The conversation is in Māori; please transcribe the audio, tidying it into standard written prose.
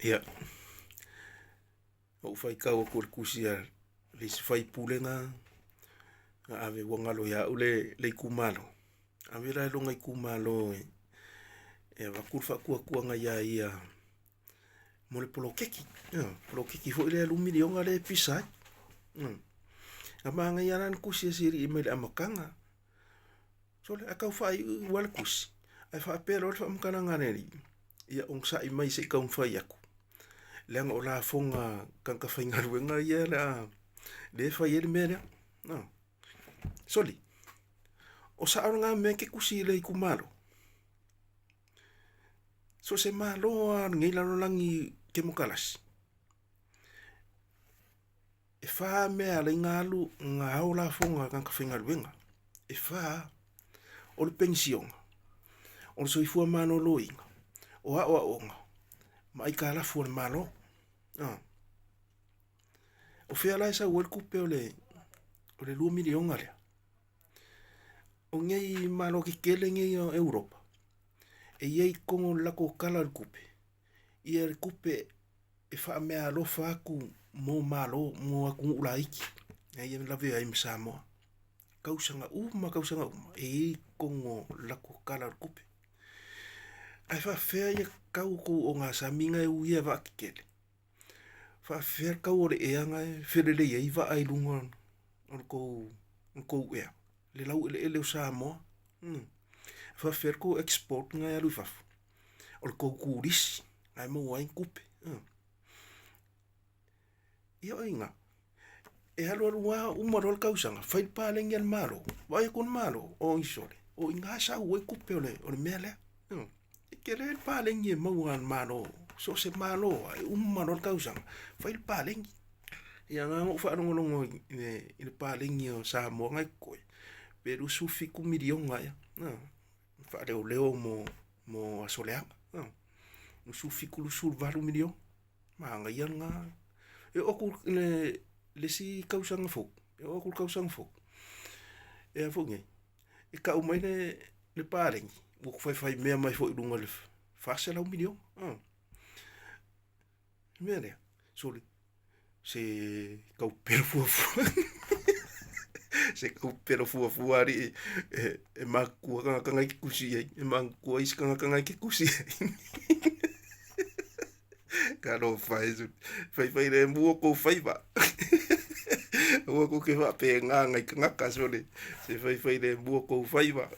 Ia, o fai kau ko kusia le fai pulenga ave wangalo ya ule le kumalo. Ave la longa kumalo e va kurfa kua ya ia mo le polo keki. Polo keki fo ile lumi le onga le pisai. Ama nga yanan kusia siri email amakanga. So le akau fai wal kusi. Ai fa pero fa mkana nganeri. Ia ong sa imai se kaum fai aku. Leanga o la fonga kanka whainga ruenga ia la le whai ele mea rea. No. Soli, o sa aronga mea ke kusi le iku malo. So se malo a ngai lano langi ke mokalasi. E wha mea le ngalu ngā au la fonga kanka whainga ruenga. E wha o le pensionga. O le soifua mano loinga. O a onga. Ma i ka la fua le malo. O fea la esa uel kupe o le 2 milionga lea. O ngei malo ki kele ngei o Europa. E iei kongo lako kala le kupe. Ia le kupe e wha mea alofa aku mo malo mo aku ula iki. E ia lawe ai Samoa. Kausanga uma. E iei kongo lako kala le kupe. Ai wha fea ia kau ko o ngā saminga e uia wa ki kele. Wha fea kau o le eanga e wherele iei wa ai lunga on kou ea. Le lau ele o Samoa. Fa fer ko export nga alu fafu. O le kou kurisi. Ai mo wain kupe. Ia oinga. E halu wa umarol kausanga. Fai palengi al malo. Vai kun malo. O isole. O inga sa ue kupe ole mele. E kere palengi e mauan malo. So se malo. Umarol kausanga. Fai palengi. Ia nga mo fa longo i le palengi o Samoa ngai koe. Pero sufi ku milionga ya. Fa leo mo asolea. No sufi ku sul 4 milion. Ma nga yanga. E oku le si kausanga fo. E oku kausanga fo. E fo nge. E ka umai le parengi. O fai mea mai fo i lunga le fa se la 1 milion. Mea soli. Se kau perfo. Se kau pero fua ari e makua kanga ki kusi ai. E makua is kanga ki kusi ai. Karo fai le mua ko fai ba. Mua ko ke wa pe nga ngai kanga kasole. Se fai le mua ko fai ba.